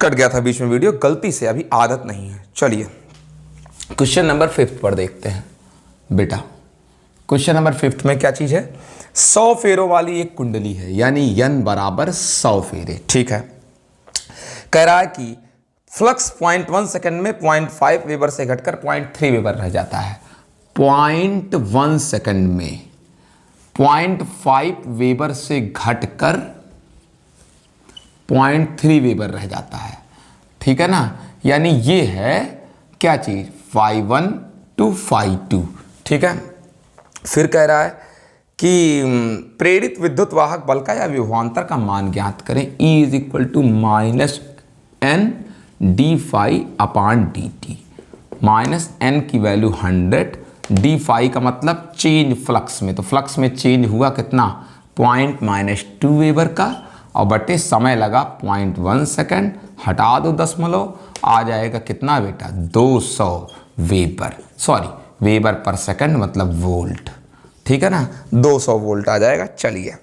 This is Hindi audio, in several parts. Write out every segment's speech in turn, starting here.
कट गया था बीच में वीडियो गलती से, अभी आदत नहीं है। चलिए क्वेश्चन नंबर 5 पर देखते हैं बेटा। क्वेश्चन नंबर 5 में क्या चीज़ है, 100 फेरों वाली एक कुंडली है, यानी n बराबर 100 फेरे। ठीक है, कह रहा है कि फ्लक्स 0.1 सेकंड में 0.5 वेबर से घटकर 0.3 वेबर रह जाता है। 0.1 सेकंड में 0.5 वेबर से घटकर 0.3 वेबर रह जाता है। ठीक है ना, यानी ये है क्या चीज, φ1 to φ2। ठीक है, फिर कह रहा है कि प्रेरित विद्युत वाहक बल का या विभवांतर का मान ज्ञात करें। E is equal to -n d∅/dt। -n की वैल्यू 100, d∅ का मतलब चेंज फ्लक्स में, तो फ्लक्स में चेंज हुआ कितना, -2 वेबर का, और बटे समय लगा 0.1 सेकेंड, हटा दो दशमलव, आ जाएगा कितना बेटा, 200 वेबर, सॉरी वेबर पर सेकंड मतलब वोल्ट। ठीक है ना, 200 वोल्ट आ जाएगा। चलिए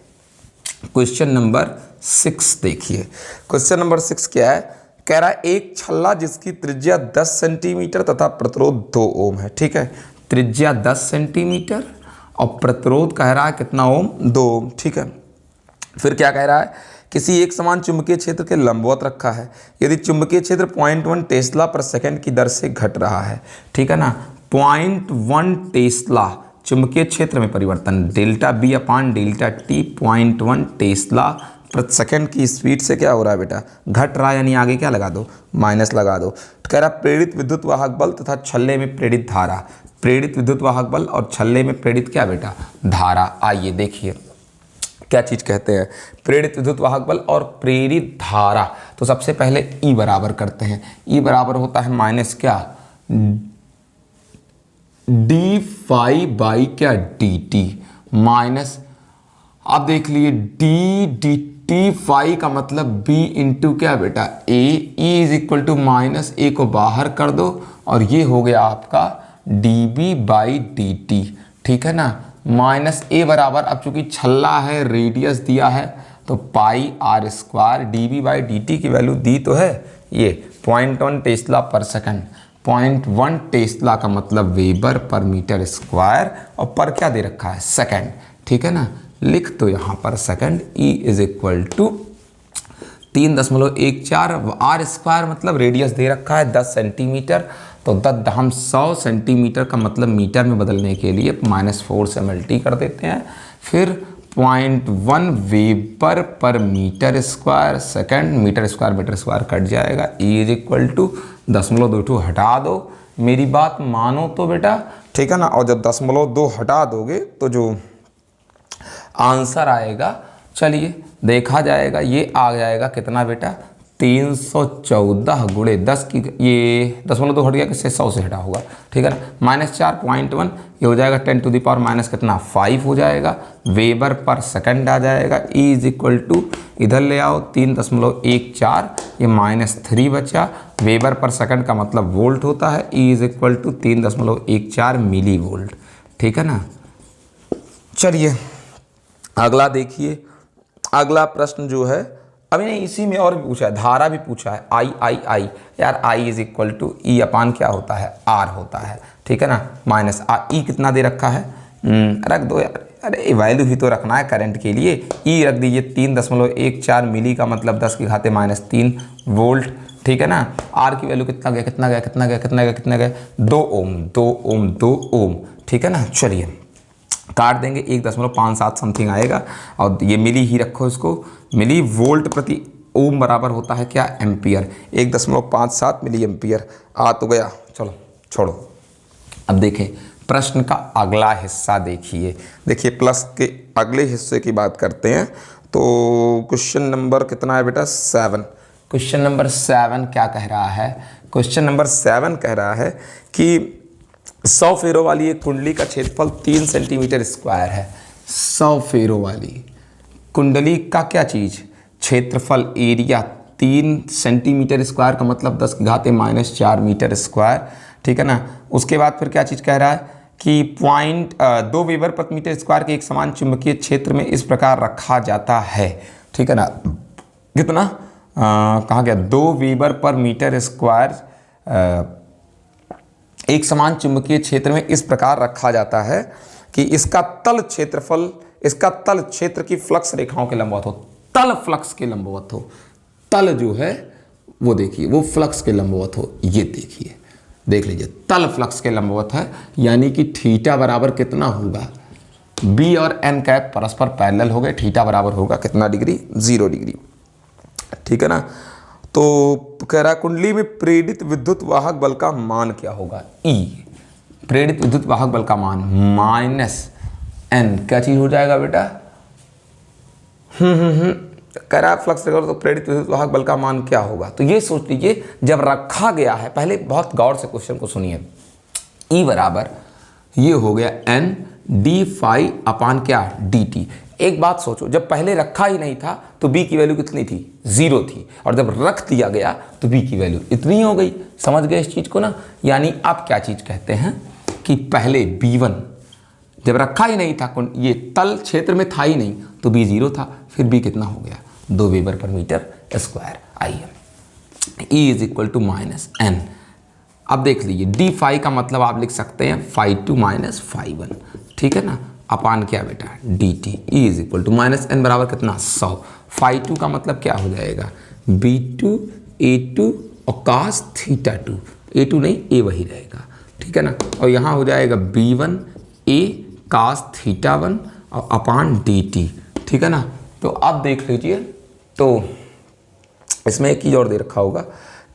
क्वेश्चन नंबर 6 देखिए। क्वेश्चन नंबर 6 क्या है, कह रहा है एक छल्ला जिसकी त्रिज्या 10 सेंटीमीटर तथा प्रतिरोध 2 ओम है। ठीक है, त्रिज्या 10 सेंटीमीटर और प्रतिरोध कह रहा है कितना ओम, 2 ओम। ठीक है, फिर क्या कह रहा है, किसी एक समान चुंबकीय क्षेत्र के लंबवत रखा है, यदि चुंबकीय क्षेत्र 0.1 टेस्ला पर सेकंड की दर से घट रहा है। ठीक है ना, 0.1 टेस्ला चुंबकीय क्षेत्र में परिवर्तन, delta B upon delta T 0.1 tesla प्रति सेकंड की स्पीड से क्या हो रहा है बेटा, घट रहा है, यानी आगे क्या लगा दो, माइनस लगा दो। तो कह रहा प्रेरित विद्युत वाहक बल तथा छल्ले में प्रेरित धारा, प्रेरित विद्युत वाहक बल और छल्ले में प्रेरित क्या बेटा, धारा। आइए देखिए क्या चीज कहते हैं, प्रेरित विद्युत वाहक बल और प्रेरित धारा। तो सबसे पहले E बराबर करते हैं, E बराबर होता है माइनस क्या, d∅ क्या dt माइनस, अब देख लिए d∅ का मतलब b इंटू क्या बेटा a, E is equal to minus a को बाहर कर दो और ये हो गया आपका dB/dt। ठीक है ना, माइनस a बराबर, अब चूंकि छल्ला है रेडियस दिया है तो πr², dB/dt की वैल्यू दी तो है ये 0.1 टेस्ला पर सेकंड, 0.1 टेस्ला का मतलब वेबर पर मीटर स्क्वायर, और पर क्या दे रखा है, सेकंड। ठीक है ना, लिख तो यहाँ पर second, E is equal to 3.14, r² मतलब रेडियस दे रखा है 10 सेंटीमीटर, तो हम 100 सेंटीमीटर का मतलब मीटर में बदलने के लिए -4 से मल्टी कर देते हैं, फिर 0.1 वेबर पर meter square second, meter square cut जाएगा, E इज इक्वल टू 0.2 हटा दो, मेरी बात मानो तो बेटा। ठीक है ना, और जब 0.2 हटा दोगे तो जो आंसर आएगा, चलिए देखा जाएगा, ये आ जाएगा कितना बेटा, 314 गुणे 10 की, ये 0.2 हट गया, किससे, 100 से हटा होगा। ठीक है ना, -4.1 ये हो जाएगा 10 टू द पावर माइनस कितना, 5 हो जाएगा, वेबर पर सेकंड आ जाएगा। E इज इक्वल टू, इधर ले आओ 3.14, ये -3 बचा, वेबर पर सेकंड का मतलब वोल्ट होता है, E is equal to 3.14 millivolt. ठीक है ना, चलिए अगला देखिए। अगला प्रश्न जो है, अभी नहीं इसी में और भी पूछा है, धारा भी पूछा है, I यार, I is equal to E upon क्या होता है, R होता है। ठीक है ना, माइनस E कितना दे रखा है, रख दो यार, अरे वैल्यू भी तो रखना है करंट के लिए, E रख दीजिए 3.14 मिली का मतलब 10 की घाते -3 वोल्ट। ठीक है ना, R की वैल्यू कितना गया, 2 ओम। ठीक है ना, चलिए काट देंगे, 1.57 समथिंग आएगा, और ये मिली ही रखो इसको, मिली वोल्ट प्रति ओम बराबर होता है क्या, एम्पियर, 1.57 मिली एम्पियर आ तो गया। चलो छोड़ो, अब देखें प्रश्न का अगला हिस्सा देखिए प्लस के अगले हिस्से की बात करते हैं। तो क्वेश्चन नंबर कितना है बेटा, 7। क्वेश्चन नंबर 7 क्या कह रहा है, क्वेश्चन नंबर 7 कह रहा है कि 100 फेरों वाली एक कुंडली का क्षेत्रफल 3 सेंटीमीटर स्क्वायर है। 100 फेरों वाली कुंडली का क्या चीज़, क्षेत्रफल, एरिया 3 सेंटीमीटर स्क्वायर का मतलब 10 की घाते -4 मीटर स्क्वायर। ठीक है ना, उसके बाद फिर क्या चीज़ कह रहा है कि 2 वेबर प्रति मीटर स्क्वायर के एक समान चुंबकीय क्षेत्र में इस प्रकार रखा जाता है। ठीक है ना, कितना, कहाँ गया, 2 वीबर पर मीटर स्क्वायर एक समान चुंबकीय क्षेत्र में इस प्रकार रखा जाता है कि इसका तल क्षेत्रफल, इसका तल क्षेत्र की फ्लक्स रेखाओं के लंबवत हो, तल फ्लक्स के लंबवत हो, तल जो है वो देखिए वो फ्लक्स के लंबवत हो, ये देखिए देख लीजिए तल फ्लक्स के लंबवत है, यानी कि थीटा बराबर कितना होगा, बी और एन कैप परस्पर पैरेलल हो गए, थीटा बराबर होगा कितना डिग्री, 0 डिग्री, ठीक है ना। तो कह रहा कुंडली में प्रेरित विद्युत वाहक बल का मान क्या होगा, ई, प्रेरित विद्युत वाहक बल का मान माइनस एन, क्या चीज हो जाएगा बेटा, कह रहा फ्लक्स रेखा, तो प्रेरित विद्युत वाहक बल का मान क्या होगा। तो ये सोच लीजिए जब रखा गया है, पहले बहुत गौर से क्वेश्चन को सुनिए, ई बराबर ये हो गया एन डी फाई अपान क्या डी टी। एक बात सोचो, जब पहले रखा ही नहीं था तो b की वैल्यू कितनी थी, 0 थी, और जब रख दिया गया तो b की वैल्यू इतनी हो गई। समझ गए इस चीज को ना, यानी आप क्या चीज कहते हैं कि पहले b1 जब रखा ही नहीं था, ये तल क्षेत्र में था ही नहीं, तो b 0 था, फिर b कितना हो गया, 2 वीबर पर मीटर स्क्वायर। आइए E is equal to minus n. अब देख लीजिए डी फाई का मतलब आप लिख सकते हैं phi two minus phi one, ठीक है ना, अपान क्या बेटा d t. E is equal to minus n बराबर कितना 100। फाई टू का मतलब क्या हो जाएगा, बी टू ए टू और cos theta two, A two नहीं ए वही रहेगा, ठीक है ना, और यहाँ हो जाएगा बी वन ए कास थीटा वन और अपान डी टी, ठीक है ना। तो अब देख लीजिए, तो इसमें एक चीज़ और दे रखा होगा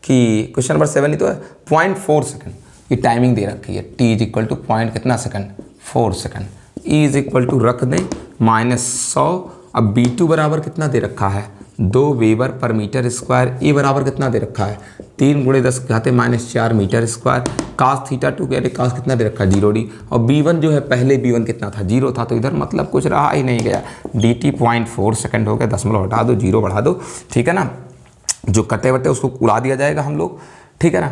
कि क्वेश्चन नंबर 7 ही तो है, 0.4 सेकंड ये टाइमिंग दे रखी है, t is equal to point कितना second 4 second, e is equal to रख दें -100। अब b2 बराबर कितना दे रखा है 2 वीबर पर मीटर स्क्वायर, e बराबर कितना दे रखा है 3 × 10⁻⁴ meter square, cos theta two के कास कितना दे रखा है 0 डी, और b1 जो है पहले b1 कितना था 0 था, तो इधर मतलब कुछ रहा ही नहीं गया, dt 0.4 सेकंड हो गया, 10 हटा दो 0 बढ़ा दो, ठीक है ना, जो कटे वटे उसको उड़ा दिया जाएगा हम लोग, ठीक है ना।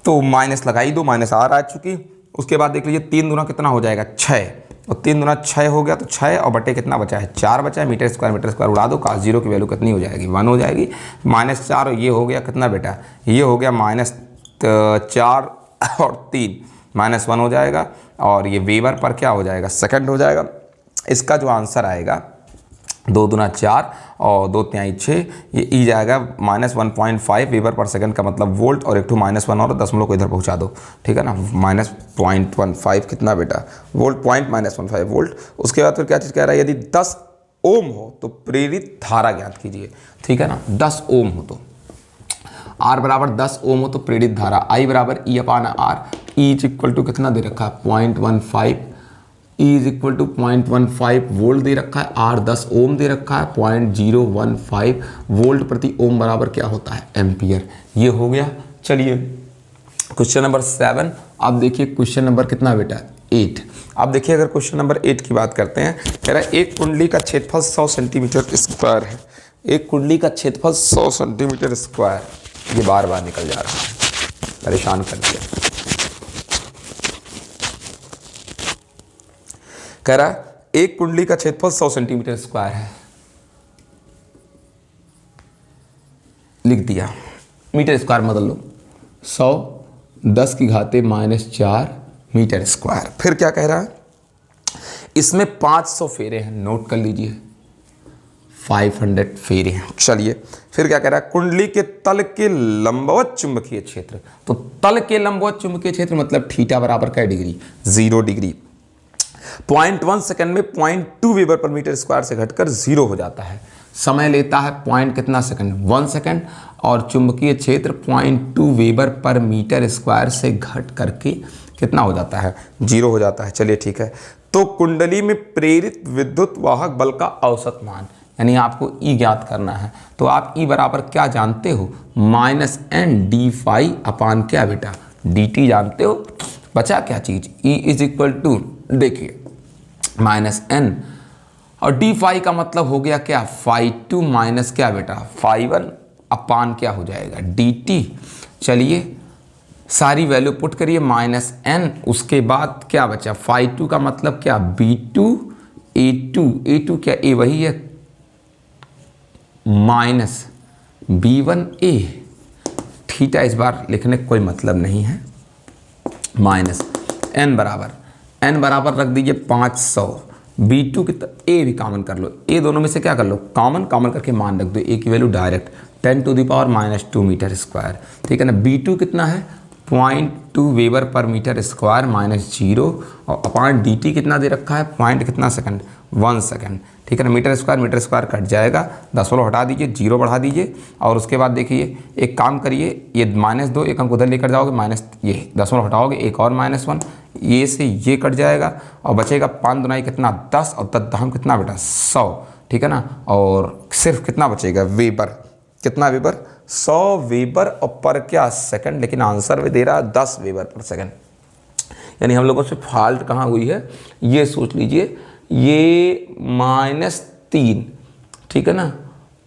तो माइनस लगाई दो, माइनस आर आ चुकी। उसके बाद देख लीजिए 3 दूना कितना हो जाएगा 6, और 3 दूना 6 हो गया, तो 6 और बटे कितना बचा है 4 बचा है, मीटर स्क्वायर उड़ा दो, कास 0 की वैल्यू कितनी हो जाएगी 1 हो जाएगी, -4 ये हो गया कितना बेटा, ये हो गया -4 और 3 -1 हो जाएगा, और ये वीबर पर क्या हो जाएगा सेकंड हो जाएगा। इसका जो आंसर आएगा 2 दूना 4 और 2 तिहाई 6, ये ई जाएगा -1.5 वीबर पर सेकंड का मतलब वोल्ट, और एक टू -1 और 10 को इधर पहुंचा दो, ठीक है ना, -0.15 कितना बेटा वोल्ट, -15 वोल्ट। उसके बाद फिर क्या चीज़ कह रहा है, यदि 10 ओम हो तो प्रेरित धारा ज्ञात कीजिए, ठीक है ना, 10 ओम हो तो R बराबर 10 ओम हो तो प्रेरित धारा I बराबर E upon R, E is equal to कितना दे रखा है 0.15, E is equal to 0.15 volt दे रखा है, R 10 ओम दे रखा है, 0.015 वोल्ट प्रति ओम बराबर क्या होता है एम्पियर। ये हो गया। चलिए क्वेश्चन नंबर 7। अब देखिए क्वेश्चन नंबर कितना बेटा 8। अब देखिए अगर क्वेश्चन नंबर 8 की बात करते हैं, कह रहा है एक कुंडली का क्षेत्रफल 100 सेंटीमीटर स्क्वायर है, एक कुंडली का क्षेत्रफल 100 सेंटीमीटर स्क्वायर, ये बार बार निकल जा रहा है, परेशान कर दिया। कह रहा है एक कुंडली का क्षेत्रफल 100 सेंटीमीटर स्क्वायर है, लिख दिया, मीटर स्क्वायर बदल लो, 100 10 की घाते -4 मीटर स्क्वायर। फिर क्या कह रहा है, इसमें 500 फेरे हैं, नोट कर लीजिए 500 फेरे हैं। चलिए फिर क्या कह रहा है, कुंडली के तल के लंबवत चुंबकीय क्षेत्र, तो तल के लंबवत चुंबकीय क्षेत्र मतलब थीटा बराबर क्या डिग्री 0 डिग्री, 0.1 सेकंड में 0.2 वीबर पर मीटर स्क्वायर से घटकर 0 हो जाता है। समय लेता है पॉइंट कितना सेकंड 1 सेकंड, और चुंबकीय क्षेत्र 0.2 वीबर पर मीटर स्क्वायर से घट करके कितना हो जाता है 0 हो जाता है। चलिए ठीक है, तो कुंडली में प्रेरित विद्युत वाहक बल का औसत मान, यानी आपको ई ज्ञात करना है, तो आप ई बराबर क्या जानते हो -n/d∅ अपान क्या बेटा dt जानते हो। बचा क्या चीज, E इज इक्वल टू देखिए -n और d∅ का मतलब हो गया क्या φ2 माइनस क्या बेटा φ1 अपान क्या हो जाएगा dt। चलिए सारी वैल्यू पुट करिए -n, उसके बाद क्या बचा φ2 का मतलब क्या b2 a2 क्या a वही है माइनस B1 A, थीटा इस बार लिखने का कोई मतलब नहीं है, माइनस n बराबर रख दीजिए 500, B2 की A भी कॉमन कर लो, A दोनों में से क्या कर लो, कॉमन करके मान रख दो, A की वैल्यू डायरेक्ट 10⁻⁻² मीटर स्क्वायर, ठीक है ना। B2 कितना है 0.2 वेबर पर मीटर स्क्वायर -0, और अपॉन dt कितना दे रखा है, पॉइंट कितना सेकंड, 1 सेकंड, ठीक है ना। मीटर स्क्वायर कट जाएगा, दशमलव हटा दीजिए, 0 बढ़ा दीजिए, और उसके बाद देखिए एक काम करिए, ये -2 एक अंक उधर लेकर जाओगे, माइनस ये दशमलव हटाओगे, एक और -1, ये से ये कट जाएगा, और बचेगा 5 दुनाई कितना 10, और 10 दाम कितना बेटा 100, ठीक है ना। और सिर्फ कितना बचेगा वेबर, कितना वेबर 100 वेबर और पर क्या सेकंड, लेकिन आंसर में दे रहा है 10 वेबर पर सेकंड। यानी हम लोगों से फॉल्ट कहाँ हुई है ये सोच लीजिए, ये -3, ठीक है ना,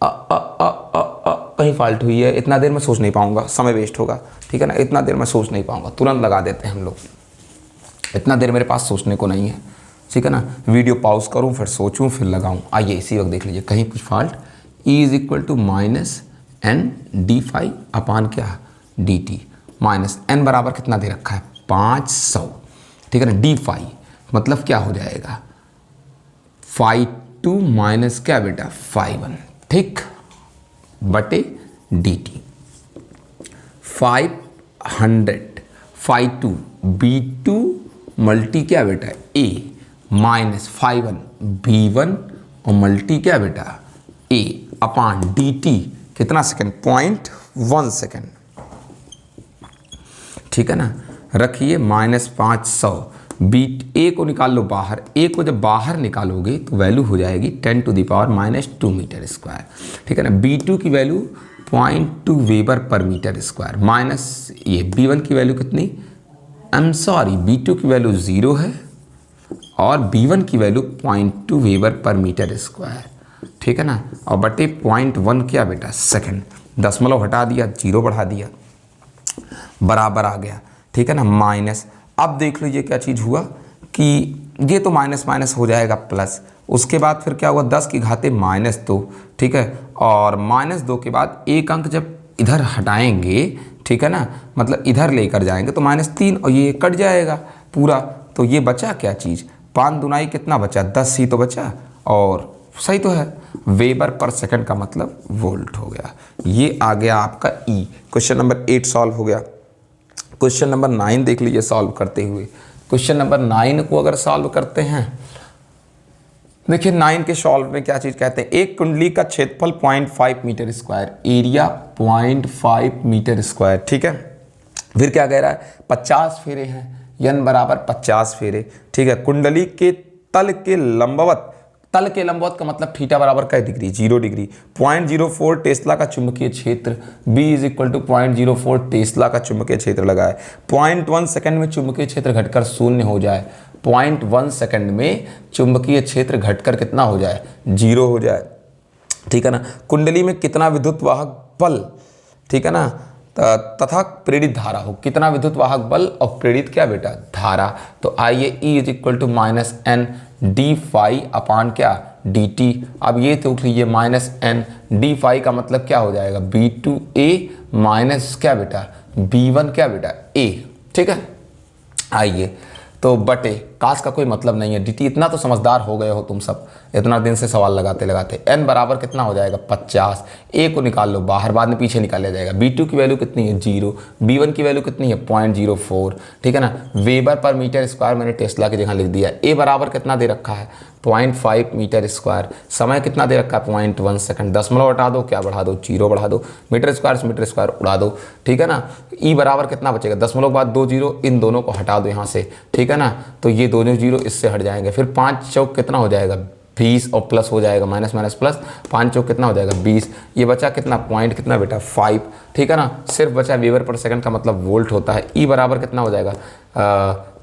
कहीं फॉल्ट हुई है, इतना देर में सोच नहीं पाऊंगा, समय वेस्ट होगा, ठीक है ना, इतना देर में सोच नहीं पाऊंगा, तुरंत लगा देते हैं हम लोग, इतना देर मेरे पास सोचने को नहीं है, ठीक है ना। वीडियो पॉज करूं फिर सोचूं फिर लगाऊं, आइए इसी वक्त देख लीजिए कहीं कुछ फॉल्ट। E = -n d∅ अपान क्या dt, माइनस n बराबर कितना दे रखा है 500, ठीक है ना। d∅ मतलब क्या हो जाएगा φ2 माइनस क्या बेटा φ1, ठीक, बटे dt 500 φ2 b2 मल्टी क्या बेटा a माइनस φ1 b1 और मल्टी क्या बेटा a अपान dt कितना सेकंड 0.1 सेकंड, ठीक है ना। रखिए -500, a को निकाल लो बाहर, a को जब बाहर निकालोगे तो वैल्यू हो जाएगी 10⁻⁻² मीटर स्क्वायर, ठीक है ना। b2 की वैल्यू 0.2 वेबर पर मीटर स्क्वायर, माइनस ये b1 की वैल्यू कितनी, b2 की वैल्यू 0 है, और b1 की वैल्यू 0.2 वेबर पर मीटर स्क्वायर, ठीक है ना, और बटे 0.1 क्या बेटा सेकंड, दशमलव हटा दिया, 0 बढ़ा दिया, बराबर आ गया, ठीक है ना, माइनस। अब देख लीजिए क्या चीज़ हुआ कि ये तो माइनस हो जाएगा प्लस, उसके बाद फिर क्या हुआ 10 की घाते -2, ठीक है, और -2 के बाद एक अंक जब इधर हटाएंगे, ठीक है ना, मतलब इधर लेकर जाएंगे तो -3, और ये कट जाएगा पूरा, तो ये बचा क्या चीज़ 5 दुनाई कितना बचा 10 ही तो बचा, और सही तो है, वेबर पर सेकंड का मतलब वोल्ट हो गया। ये आ गया आपका ई। क्वेश्चन नंबर 8 सॉल्व हो गया। क्वेश्चन नंबर 9 देख लीजिए सॉल्व करते हुए। क्वेश्चन नंबर 9 को अगर सॉल्व करते हैं, देखिए 9 के सॉल्व में क्या चीज़ कहते हैं, एक कुंडली का क्षेत्रफल 0.5 meter square, area 0.5 meter square, ठीक है। फिर क्या कह रहा है 50 फेरे हैं, n बराबर 50 फेरे, ठीक है। कुंडली के तल के लंबवत का मतलब थीटा बराबर क्या डिग्री 0 डिग्री, 0.04 टेस्ला का चुंबकीय क्षेत्र, B = 0.04 टेस्ला का चुंबकीय क्षेत्र लगा है। 0.1 सेकंड में चुंबकीय क्षेत्र घटकर 0 हो जाए, 0.1 सेकंड में चुंबकीय क्षेत्र घटकर कितना हो जाए 0 हो जाए, ठीक है ना। कुंडली में कितना विद्युत वाहक बल, ठीक है ना, तथा प्रेरित धारा हो, कितना विद्युत वाहक बल और प्रेरित क्या बेटा धारा। तो आइए E = -n d∅ अपान क्या dt। अब ये तो लीजिए -n d∅ का मतलब क्या हो जाएगा b2a माइनस क्या बेटा b1 क्या बेटा a, ठीक है। आइए तो बटे काश का कोई मतलब नहीं है, dt इतना तो समझदार हो गए हो तुम सब, इतना दिन से सवाल लगाते लगाते। n बराबर कितना हो जाएगा 50, a को निकाल लो बाहर, बाद में पीछे निकाल लिया जाएगा। b2 की वैल्यू कितनी है 0, b1 की वैल्यू कितनी है 0.04, ठीक है ना। वेबर पर मीटर स्क्वायर मैंने टेस्ला की जगह लिख दिया। a बराबर कितना दे रखा है 0.5 मीटर स्क्वायर, समय कितना दे रखा है 0.1 सेकंड, दशमलव हटा दो क्या बढ़ा दो 0 बढ़ा दो, मीटर स्क्वायर से मीटर स्क्वायर उड़ा दो, ठीक है ना। E बराबर कितना बचेगा, दशमलव बाद 2 0, इन दोनों को हटा दो यहाँ से, ठीक है ना। तो ये दोनों 0 इससे हट जाएंगे, फिर 5 चौक कितना हो जाएगा 20 और प्लस हो जाएगा माइनस प्लस, 5 चौक कितना हो जाएगा 20, ये बचा कितना पॉइंट कितना बेटा 5, ठीक है ना। सिर्फ बचा वेबर पर सेकंड का मतलब वोल्ट होता है। E बराबर कितना हो जाएगा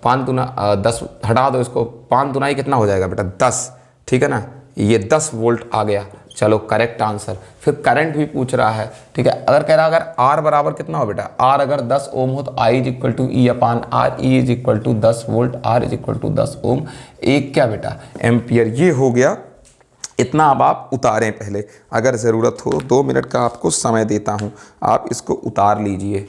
5 दूना 10, हटा दो इसको, 5 दुनाई कितना हो जाएगा बेटा 10, ठीक है ना। ये 10 वोल्ट आ गया, चलो करेक्ट आंसर। फिर करंट भी पूछ रहा है, ठीक है। अगर कह रहा है अगर R बराबर कितना हो बेटा, R अगर 10 ओम हो तो I = E upon R, E = 10 volt, R = 10 ओम, एक क्या बेटा एम्पियर। ये हो गया इतना अब आप उतारें पहले, अगर ज़रूरत हो 2 मिनट का आपको समय देता हूँ, आप इसको उतार लीजिए।